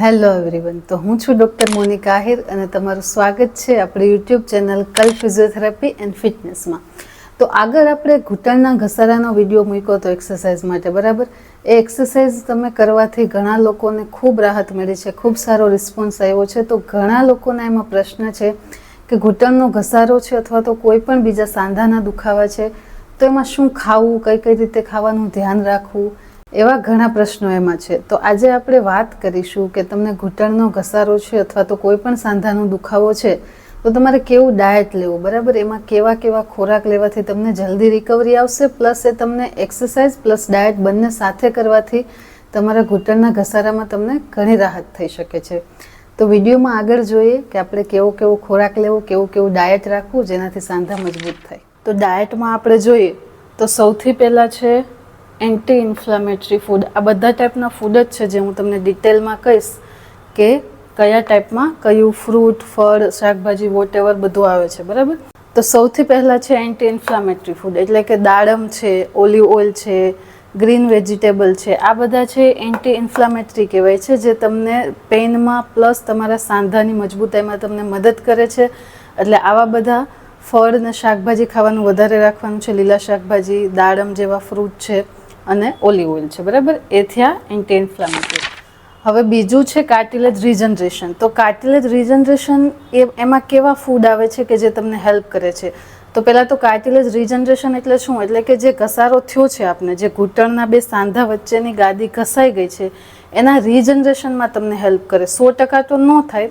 Hello everyone, તો હું છું ડૉક્ટર મોનિકા આહિર અને તમારું સ્વાગત છે આપણી યુટ્યુબ ચેનલ કલ ફિઝિયોથેરાપી એન્ડ ફિટનેસમાં. તો આગળ આપણે ઘૂંટણના ઘસારાનો વિડીયો મૂક્યો હતો એક્સરસાઇઝ માટે, બરાબર. એ એક્સરસાઇઝ તમે કરવાથી ઘણા લોકોને ખૂબ રાહત મળી છે, ખૂબ સારો રિસ્પોન્સ આવ્યો છે. તો ઘણા લોકોના એમાં પ્રશ્ન છે કે ઘૂંટણનો ઘસારો છે અથવા તો કોઈ પણ બીજા સાંધાના દુખાવા છે, તો એમાં શું ખાવું, કઈ કઈ રીતે ખાવાનું ધ્યાન રાખવું, એવા ઘણા પ્રશ્નો એમાં છે. તો આજે આપણે વાત કરીશું કે તમને ઘૂંટણનો ઘસારો છે અથવા તો કોઈ પણ સાંધાનો દુખાવો છે તો તમારે કેવું ડાયટ લેવું, બરાબર. એમાં કેવા કેવા ખોરાક લેવાથી તમને જલ્દી રિકવરી આવશે, પ્લસ એ તમને એક્સરસાઇઝ પ્લસ ડાયટ બંને સાથે કરવાથી તમારા ઘૂંટણના ઘસારામાં તમને ઘણી રાહત થઈ શકે છે. તો વિડીયોમાં આગળ જોઈએ કે આપણે કેવો કેવો ખોરાક લેવો, કેવું કેવું ડાયટ રાખવું જેનાથી સાંધા મજબૂત થાય. તો ડાયટમાં આપણે જોઈએ તો સૌથી પહેલાં છે એન્ટી ઇન્ફ્લામેટરી ફૂડ. આ બધા ટાઈપના ફૂડ જ છે જે હું તમને ડિટેલમાં કહીશ કે કયા ટાઈપમાં કયું ફ્રૂટ, ફળ, શાકભાજી, વોટેવર બધું આવે છે, બરાબર. તો સૌથી પહેલાં છે એન્ટી ઇન્ફ્લામેટરી ફૂડ, એટલે કે દાડમ છે, ઓલિવ ઓઇલ છે, ગ્રીન વેજીટેબલ છે. આ બધા છે એન્ટી ઇન્ફ્લામેટરી કહેવાય છે, જે તમને પેઇનમાં પ્લસ તમારા સાંધાની મજબૂતાઈમાં તમને મદદ કરે છે. એટલે આવા બધા ફળ અને શાકભાજી ખાવાનું વધારે રાખવાનું છે. લીલા શાકભાજી, દાડમ જેવા ફ્રૂટ છે અને ઓલિવ ઓઇલ છે, બરાબર. એ થયા એન્ટી ઇન્ફ્લામેટરી. હવે બીજું છે કાર્ટિલેજ રિજનરેશન. તો કાર્ટિલેજ રિજનરેશન એમાં કેવા ફૂડ આવે છે કે જે તમને હેલ્પ કરે છે. તો પહેલાં તો કાર્ટિલેજ રિજનરેશન એટલે શું? એટલે કે જે ઘસારો થયો છે આપને, જે ઘૂંટણના બે સાંધા વચ્ચેની ગાદી ઘસાઈ ગઈ છે, એના રિજનરેશનમાં તમને હેલ્પ કરે. 100% તો ન થાય.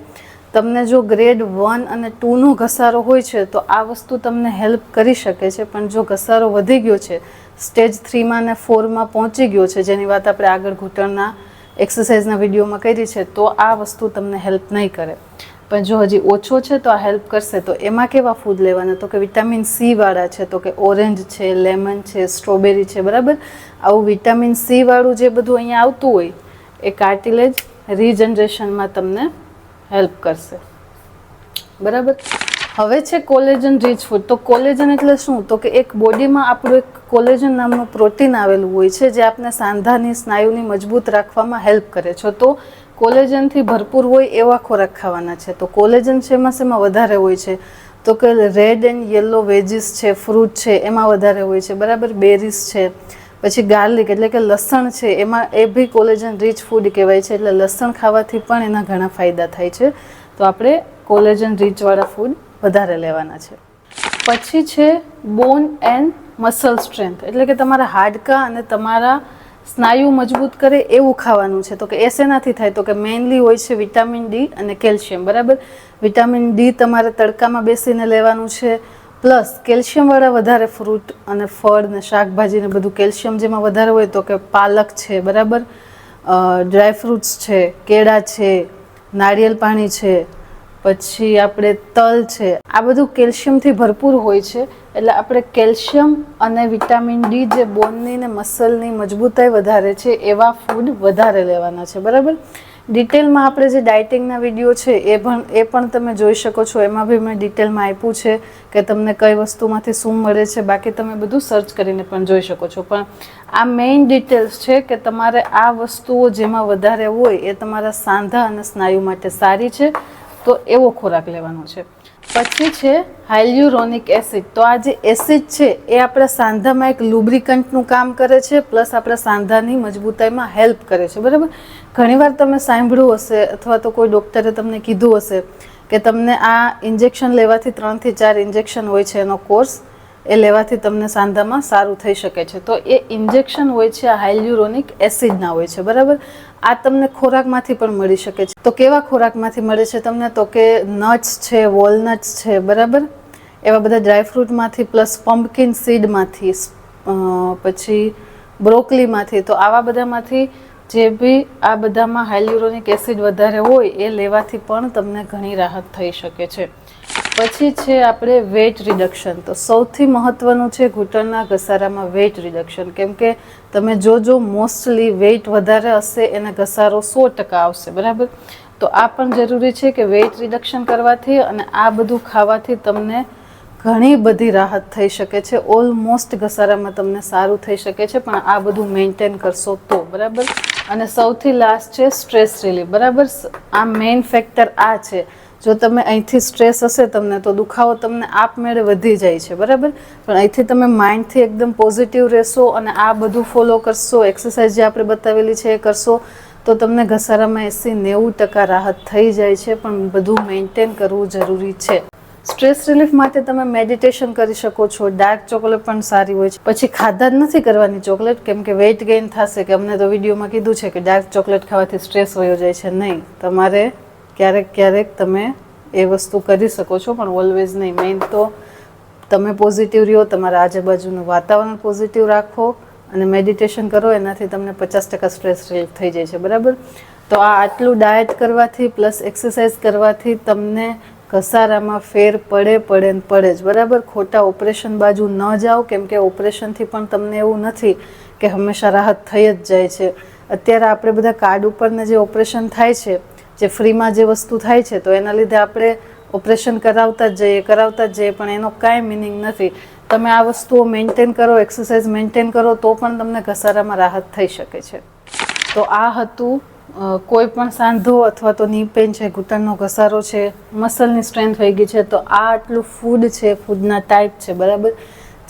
તમને જો ગ્રેડ 1 અને 2નો ઘસારો હોય છે તો આ વસ્તુ તમને હેલ્પ કરી શકે છે, પણ જો ઘસારો વધી ગયો છે, સ્ટેજ 3માં અને 4માં પહોંચી ગયો છે, જેની વાત આપણે આગળ ઘૂંટણના એક્સરસાઇઝના વિડીયોમાં કરી છે, તો આ વસ્તુ તમને હેલ્પ નહીં કરે. પણ જો હજી ઓછો છે તો આ હેલ્પ કરશે. તો એમાં કેવા ફૂડ લેવાના? તો કે વિટામિન સી વાળા છે, તો કે ઓરેન્જ છે, લેમન છે, સ્ટ્રોબેરી છે, બરાબર. આવું વિટામિન સી વાળું જે બધું અહીંયા આવતું હોય એ કાર્ટિલેજ રિજનરેશનમાં તમને હેલ્પ કરશે, બરાબર. હવે છે કોલેજન રીચ ફૂડ. તો કોલેજન એટલે શું? તો કે એક બોડીમાં આપણું એક કોલેજન નામનું પ્રોટીન આવેલું હોય છે જે આપણે સાંધાની સ્નાયુની મજબૂત રાખવામાં હેલ્પ કરે છે. તો કોલેજનથી ભરપૂર હોય એવા ખોરાક ખાવાના છે. તો કોલેજન શેમાં વધારે હોય છે? તો કે રેડ એન્ડ યલો વેજીસ છે, ફ્રૂટ છે, એમાં વધારે હોય છે, બરાબર. બેરીઝ છે, પછી ગાર્લિક એટલે કે લસણ છે, એમાં એ બી કોલેજન રીચ ફૂડ કહેવાય છે. એટલે લસણ ખાવાથી પણ એના ઘણા ફાયદા થાય છે. તો આપણે કોલેજન રીચવાળા ફૂડ વધારે લેવાના છે. પછી છે બોન એન્ડ મસલ સ્ટ્રેન્થ, એટલે કે તમારા હાડકાં અને તમારા સ્નાયુ મજબૂત કરે એવું ખાવાનું છે. તો કે એ શેનાથી થાય? તો કે મેઇનલી હોય છે વિટામિન ડી અને કેલ્શિયમ, બરાબર. વિટામિન ડી તમારે તડકામાં બેસીને લેવાનું છે, પ્લસ કેલ્શિયમવાળા વધારે ફ્રૂટ અને ફળ ને શાકભાજી ને બધું કેલ્શિયમ જેમાં વધારે હોય તો કે પાલક છે, બરાબર, ડ્રાય ફ્રૂટ્સ છે, કેળા છે, નારિયેલ પાણી છે, પછી આપણે તલ છે. આ બધું કેલ્શિયમથી ભરપૂર હોય છે. એટલે આપણે કેલ્શિયમ અને વિટામિન ડી જે બોનની ને મસલની મજબૂતાઈ વધારે છે એવા ફૂડ વધારે લેવાના છે, બરાબર. ડિટેલમાં આપણે જે ડાયટિંગના વિડીયો છે એ પણ તમે જોઈ શકો છો. એમાં બી મેં ડિટેલમાં આપ્યું છે કે તમને કઈ વસ્તુમાંથી શું મળે છે. બાકી તમે બધું સર્ચ કરીને પણ જોઈ શકો છો. પણ આ મેઇન ડિટેલ્સ છે કે તમારે આ વસ્તુઓ જેમાં વધારે હોય એ તમારા સાંધા અને સ્નાયુ માટે સારી છે, તો એવો ખોરાક લેવાનો છે. પછી છે હાઇલ્યુરોનિક એસિડ. તો આ જે એસિડ છે એ આપણા સાંધામાં એક લુબ્રિકન્ટનું કામ કરે છે, પ્લસ આપણા સાંધાની મજબૂતાઈમાં હેલ્પ કરે છે, બરાબર. ઘણીવાર તમે સાંભળ્યું હશે અથવા તો કોઈ ડૉક્ટરે તમને કીધું હશે કે તમને આ ઇન્જેક્શન લેવાથી 3 થી 4 ઇન્જેક્શન હોય છે એનો કોર્સ, એ લેવાથી તમને સાંધામાં સારું થઈ શકે છે. તો એ ઇન્જેક્શન હોય છે આ હાઇલ્યુરોનિક એસિડના હોય છે, બરાબર. આ તમને ખોરાકમાંથી પણ મળી શકે છે. તો કેવા ખોરાકમાંથી મળે છે તમને? તો કે નટ્સ છે, વોલનટ્સ છે, બરાબર. એવા બધા ડ્રાયફ્રૂટમાંથી, પ્લસ પમ્પકિન સીડમાંથી, પછી બ્રોકલીમાંથી. તો આવા બધામાંથી જે બી આ બધામાં હાઇલ્યુરોનિક એસિડ વધારે હોય એ લેવાથી પણ તમને ઘણી રાહત થઈ શકે છે. પછી છે આપણે વેઇટ રિડક્શન. તો સૌથી મહત્ત્વનું છે ઘૂંટણના ઘસારામાં વેઇટ રિડક્શન. કેમ કે તમે જો મોસ્ટલી વેઇટ વધારે હશે એને ઘસારો 100% આવશે, બરાબર. તો આ પણ જરૂરી છે કે વેઇટ રિડક્શન કરવાથી અને આ બધું ખાવાથી તમને ઘણી બધી રાહત થઈ શકે છે. ઓલમોસ્ટ ઘસારામાં તમને સારું થઈ શકે છે, પણ આ બધું મેન્ટેન કરશો તો, બરાબર. અને સૌથી લાસ્ટ છે સ્ટ્રેસ રિલીફ. બરાબર, આ મેઇન ફેક્ટર આ છે. જો તમે અહીંથી સ્ટ્રેસ હશે તમને તો દુખાવો તમને આપમેળે વધી જાય છે. બરાબર, પણ અહીંથી તમે માઇન્ડથી એકદમ પોઝિટિવ રહેશો અને આ બધું ફોલો કરશો, એક્સરસાઇઝ જે આપણે બતાવેલી છે એ કરશો તો તમને ઘસારામાં 80-90% રાહત થઈ જાય છે. પણ બધું મેન્ટેન કરવું જરૂરી છે. સ્ટ્રેસ રિલીફ માટે તમે મેડિટેશન કરી શકો છો. ડાર્ક ચોકલેટ પણ સારી હોય છે. પછી ખાધા જ નથી કરવાની ચોકલેટ, કેમ કે વેઇટ ગેઇન થશે, કે અમને તો વિડીયોમાં કીધું છે કે ડાર્ક ચોકલેટ ખાવાથી સ્ટ્રેસ વયો જાય છે. નહીં, તમારે ક્યારેક તમે એ વસ્તુ કરી શકો છો, પણ ઓલવેઝ નહીં. મેઇન તો તમે પોઝિટિવ રહ્યો, તમારા આજુબાજુનું વાતાવરણ પોઝિટિવ રાખો અને મેડિટેશન કરો, એનાથી તમને 50% સ્ટ્રેસ રિલીફ થઈ જાય છે. બરાબર, તો આ આટલું ડાયટ કરવાથી પ્લસ એક્સરસાઇઝ કરવાથી તમને ઘસારામાં ફેર પડે જ. બરાબર, ખોટા ઓપરેશન બાજુ ન જાઓ, કેમ કે ઓપરેશનથી પણ તમને એવું નથી કે હંમેશા રાહત થઈ જ જાય છે. અત્યારે આપણે બધા કાર્ડ ઉપરના જે ઓપરેશન થાય છે, જે ફ્રીમાં જે વસ્તુ થાય છે, તો એના લીધે આપણે ઓપરેશન કરાવતા જ જઈએ, પણ એનો કાંઈ મિનિંગ નથી. તમે આ વસ્તુઓ મેન્ટેન કરો, એક્સરસાઇઝ મેન્ટેન કરો તો પણ તમને ઘસારામાં રાહત થઈ શકે છે. તો આ હતું કોઈ પણ સાંધો અથવા તો ની પેન છે, ઘૂંટણનો ઘસારો છે, મસલની સ્ટ્રેન્થ થઈ ગઈ છે, તો આ આટલું ફૂડ છે, ફૂડના ટાઈપ છે. બરાબર,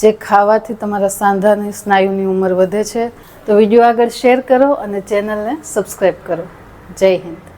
જે ખાવાથી તમારા સાંધાની સ્નાયુની ઉંમર વધે છે. તો વિડીયો આગળ શેર કરો અને ચેનલને સબસ્ક્રાઈબ કરો. જય હિન્દ.